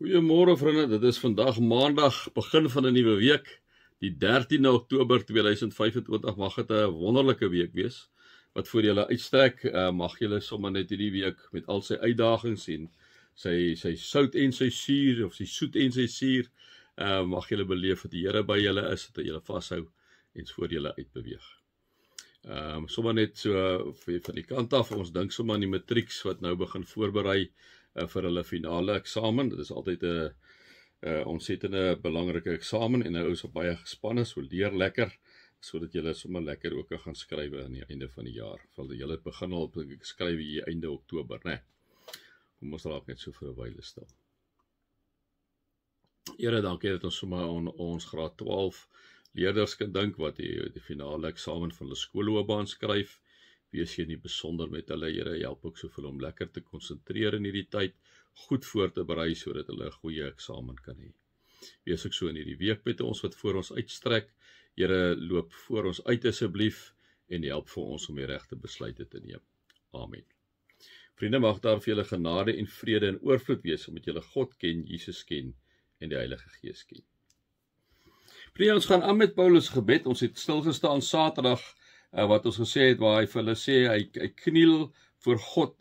Goeiemôre vriende, dit is vandag maandag, begin van 'n nuwe week, die 13de Oktober 2025, mag dit 'n wonderlike week wees, wat voor julle uitstrek, mag julle sommer net hierdie week met al sy uitdagings sien, sy sout en sy suur, of sy soet en sy suur, mag julle beleef dat die Here by julle is, dat julle vashou en voor julle uitbeweeg. Sommer net so van die kant af, ons dink sommer aan die matrieks wat nou begin voorberei vir hulle finale eksamen. Dit is altyd 'n ontsettende belangrike eksamen en nou is op baie gespanne, so leer lekker, sodat julle sommer lekker ook gaan skryf aan die einde van die jaar. Want julle begin al op skryf hier einde Oktober, né? Kom ons raak net so vir 'n wyle stil. Here, dankie dat ons sommer aan ons graad 12 leerders kan dink wat die finale eksamen van hulle skoolloopbaan skryf. Wees jy nie besonder met hulle, Here, help ook soveel om lekker te konsentreer in hierdie tyd, goed voor te berei sodat hulle 'n goeie eksamen kan hê. Wees ook so in hierdie week met ons wat voor ons uitstrek. Here, loop voor ons uit asseblief en help vir ons om die regte besluite te neem. Amen. Vriende, mag daar vir julle genade en vrede en oorvloed wees omdat julle God ken, Jesus ken en die Heilige Gees ken. Vriende, ons gaan aan met Paulus gebed. Ons het stilgestaan Saterdag wat ons gesê het, waar hy vir hulle sê, hy kniel voor God,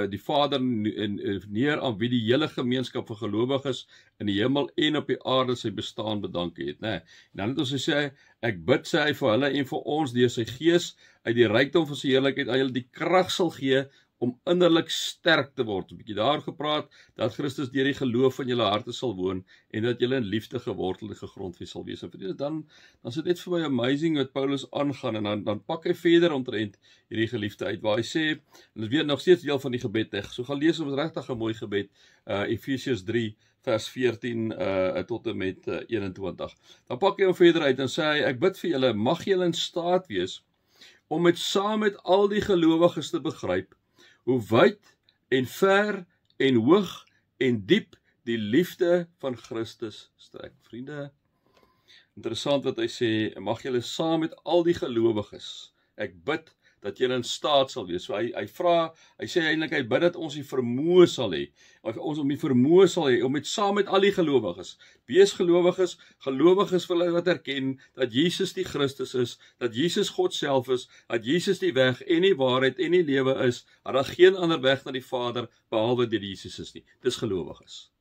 die Vader neer aan wie die hele gemeenskap van gelowiges in die hemel en op die aarde sy bestaan bedank het, né? En dan het ons gesê, ek bid, sê hy, vir hulle en vir ons deur sy Gees uit die rykdom van sy heerlikheid aan julle die krag sal gee om innerlik sterk te word. 'n bietjie daar gepraat, dat Christus deur die geloof in julle harte sal woon, en dat julle in liefde gewortel en gegrondves sal wees. En dan is dit net vir my amazing wat Paulus aangaan, en dan pak hy verder omtrent hierdie geliefde uit, waar hy sê, en dit weer nog steeds deel van die gebed, so gaan lees ons regtig 'n mooi gebed, Efesiërs 3, vers 14 tot en met 21. Dan pak hy hom verder uit en sê hy, ek bid vir julle, mag julle in staat wees, om saam met al die gelowiges te begryp, hoe wyd en ver en hoog en diep die liefde van Christus strek. Vriende, interessant wat hy sê, mag julle saam met al die gelowiges, ek bid dat julle in staat sal wees. So hy sê eintlik, hy bid dat ons die vermoë sal hê, om saam met al die gelowiges, wees gelowiges wat erken, dat Jesus die Christus is, dat Jesus God self is, dat Jesus die weg en die waarheid en die lewe is, dat daar geen ander weg na die Vader, behalwe deur Jesus is nie. Dis gelowiges.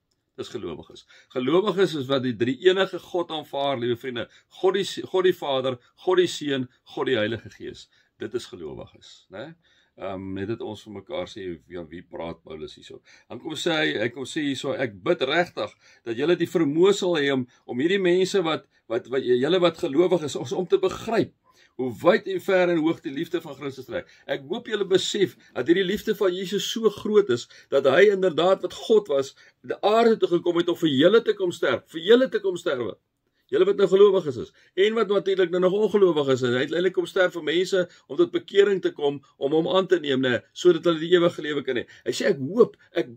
Gelowiges is wat die drie enige God aanvaar, liewe vriende, God die Vader, God die Seun, God die Heilige Gees. Dit is gelowiges, né? Net dat ons vir mekaar sê, wie praat Paulus hierso. Dan kom hy sê hierso, ek bid regtig, dat julle die vermoë sal hê om hierdie mense julle wat gelowig is, om te begryp, hoe wyd en ver en hoog die liefde van Christus strek. Ek hoop julle besef, dat hierdie liefde van Jesus so groot is, dat hy inderdaad wat God was, die aarde toe gekom het om vir julle te kom sterwe, julle wat nou gelowiges is, en wat natuurlik nou nog ongelowig is, en hy het eintlik kom sterf vir mense, om tot bekering te kom, om hom aan te neem, sodat hulle die ewige lewe kan hê. Hy sê, ek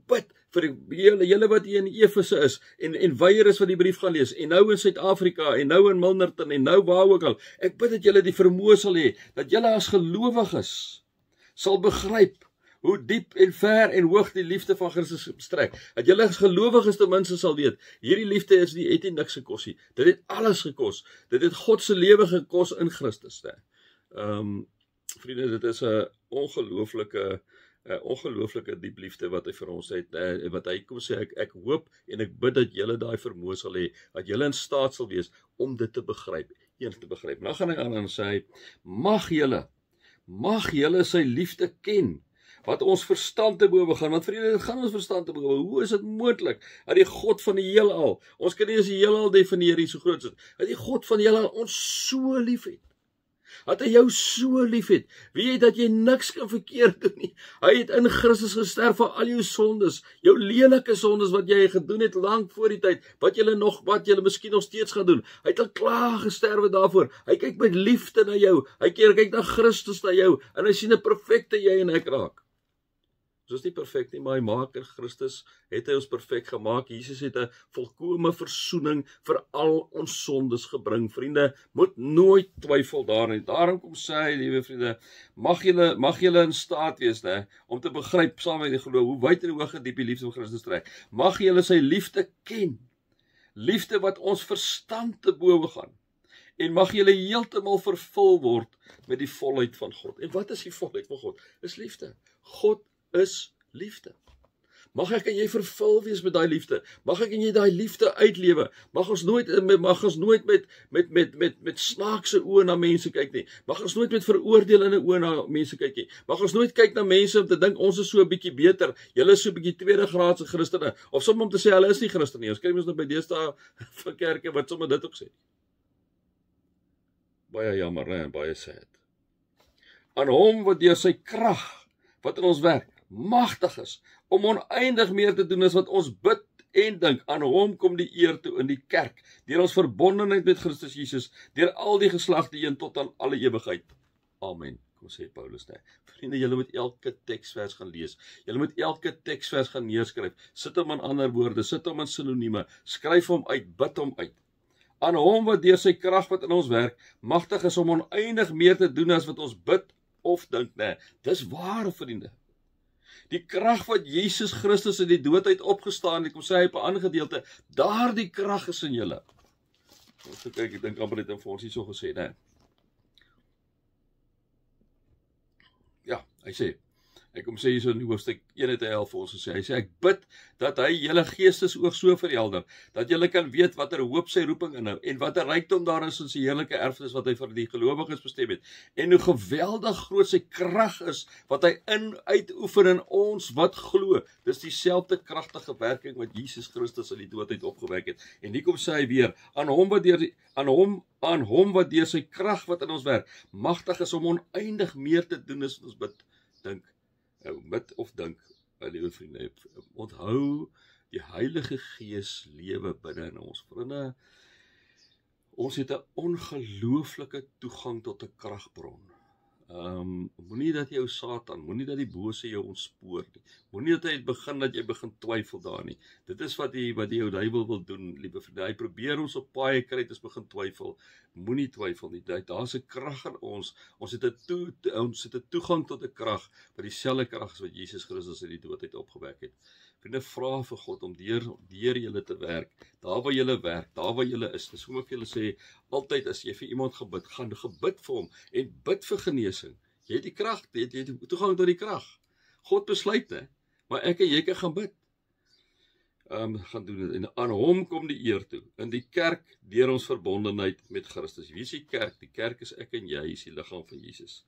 bid, vir julle wat hier in Efese is, en weier is wat die brief gaan lees, en nou in Suid-Afrika, en nou in Milnerton, en nou waar ook al, ek bid dat julle die vermoë sal hê, dat julle as gelowiges sal begryp, hoe diep en ver en hoog die liefde van Christus strek. Dat julle as gelowiges ten minste sal weet, hierdie liefde het nie niks gekos nie. Dit het alles gekos. Dit het God se lewe gekos in Christus. Vriende, dit is 'n ongelooflike diep liefde wat hy vir ons het, wat hy kom sê, ek hoop en ek bid dat julle daai vermoë sal hê, dat julle in staat sal wees om dit te begryp, Nou gaan hy aan en sê, mag julle sy liefde ken, wat ons verstand te bowe gaan, want vriende, dit gaan ons verstand te bowe. Hoe is dit moontlik, dat die God van die heelal, ons kan nie eens die heelal definieer hier so groot is, dat die God van die heelal ons so lief het, dat hy jou so lief het, weet dat jy niks kan verkeerd doen nie, hy het in Christus gesterf vir al jou sondes, jou lelike sondes wat jy gedoen het lang voor die tyd, wat jy miskien nog steeds gaan doen, hy het al klaar gesterwe daarvoor, hy kyk met liefde na jou, hy kyk na Christus na jou, en hy sien 'n perfekte jy en ek raak. Ons is nie perfek nie, maar hy maak in Christus, het hy ons perfek gemaak. Jesus het 'n volkome versoening vir al ons sondes gebring. Vriende, moet nooit twyfel daarin. Daarom kom sê hy, liewe vriende, mag julle in staat wees, né, om te begryp saam met die geloof, hoe wyd en hoog en diep die liefde van Christus trek. Mag julle sy liefde ken. Liefde wat ons verstand te bowe gaan. En mag julle heeltemal vervul word met die volheid van God. En wat is die volheid van God? Is liefde. God is liefde. Mag ek en jy vervul wees met daai liefde. Mag ek en jy daai liefde uitlewe. Mag ons nooit met snaakse oë na mense kyk nie. Mag ons nooit met veroordelende oë na mense kyk nie. Mag ons nooit kyk na mense om te dink ons is so 'n bietjie beter. Julle is so 'n bietjie tweede graadse Christene, of sommer om te sê hulle is nie Christene nie. Ons kry mens nog by deesdae van kerke wat sommer dit ook sê. Baie jammer en baie sad. Aan hom wat deur sy krag wat in ons werk magtig is om oneindig meer te doen as wat ons bid en dink. Aan hom kom die eer toe in die kerk, deur ons verbondenheid met Christus Jesus, deur al die geslagte heen tot aan alle ewigheid. Amen. Kom sê Paulus net. Vriende, julle moet elke teksvers gaan lees. Julle moet elke teksvers gaan neerskryf. Sit hom in ander woorde, sit hom in sinonieme, skryf hom uit, bid hom uit. Aan hom wat deur sy krag wat in ons werk magtig is om oneindig meer te doen as wat ons bid of dink, nee. Dis waar, vriende. Die krag wat Jesus Christus in die dood uit opgestaan het, kom sê hy op 'n ander gedeelte, daardie krag is in julle. Ons kyk, ek dink amper het hom vir ons hierso gesê, né? Ja, hy sê, ek kom sê hierso in hoofstuk 1 het hy al vir ons gesê, hy sê, ek bid dat hy julle geestesoog so verhelder, dat julle kan weet watter hoop sy roeping inhou, en watter rykdom daar is in sy heerlike erfenis wat hy vir die gelowiges bestem het, en hoe geweldig groot sy krag is, wat hy uitoefen in ons wat glo. Dis dieselfde kragtige werking wat Jesus Christus in die dood uit opgewek het. En hier kom sê hy weer, aan hom wat deur sy krag wat in ons werk, magtig is om oneindig meer te doen as ons bid of dink, liewe vriende, onthou, die Heilige Gees lewe binne in ons. Vriende, ons het 'n ongelooflike toegang tot 'n kragbron. Moenie dat jou Satan, moenie dat die bose jou ontspoor nie. Moenie dat hy begin twyfel daar nie. Dit is wat die ou duiwel wil doen, liewe vriende. Hy probeer ons op paaie kry, ons begin twyfel. Moenie twyfel nie. Daar's 'n krag in ons. Ons het 'n toegang tot 'n krag wat dieselfde krag is wat Jesus Christus uit die dood uit opgewek het. Vriende, vra vir God om deur julle te werk. Daar waar julle werk, daar waar julle is. Dis hoe ek julle sê, altyd as jy vir iemand gebid, gaan gebid vir hom en bid vir genesing. Jy het die krag, jy het toegang tot die krag. God besluit, hè, maar ek en jy kan gaan bid. Gaan doen dit. En aan hom kom die eer toe, in die kerk, deur ons verbondenheid met Christus. Wie is die kerk? Die kerk is ek en jy, is die liggaam van Jesus.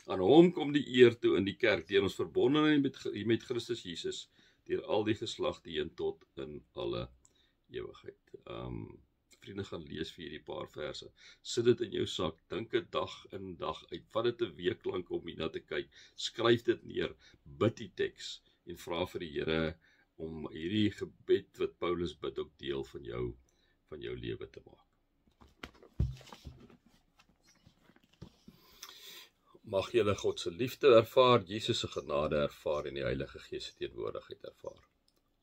Aan hom kom die eer toe in die kerk, deur ons verbondenheid met Christus Jesus, deur al die geslagte heen tot in alle ewigheid. Vriende, gaan lees vir hierdie paar verse. Sit dit in jou sak, dink dit dag in dag uit. Vat dit 'n week lank om hierna te kyk. Skryf dit neer, bid die teks en vra vir die Here om hierdie gebed wat Paulus bid ook deel van jou lewe te maak. Mag julle God se liefde ervaar, Jesus se genade ervaar en die Heilige Gees se teenwoordigheid ervaar.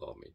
Amen.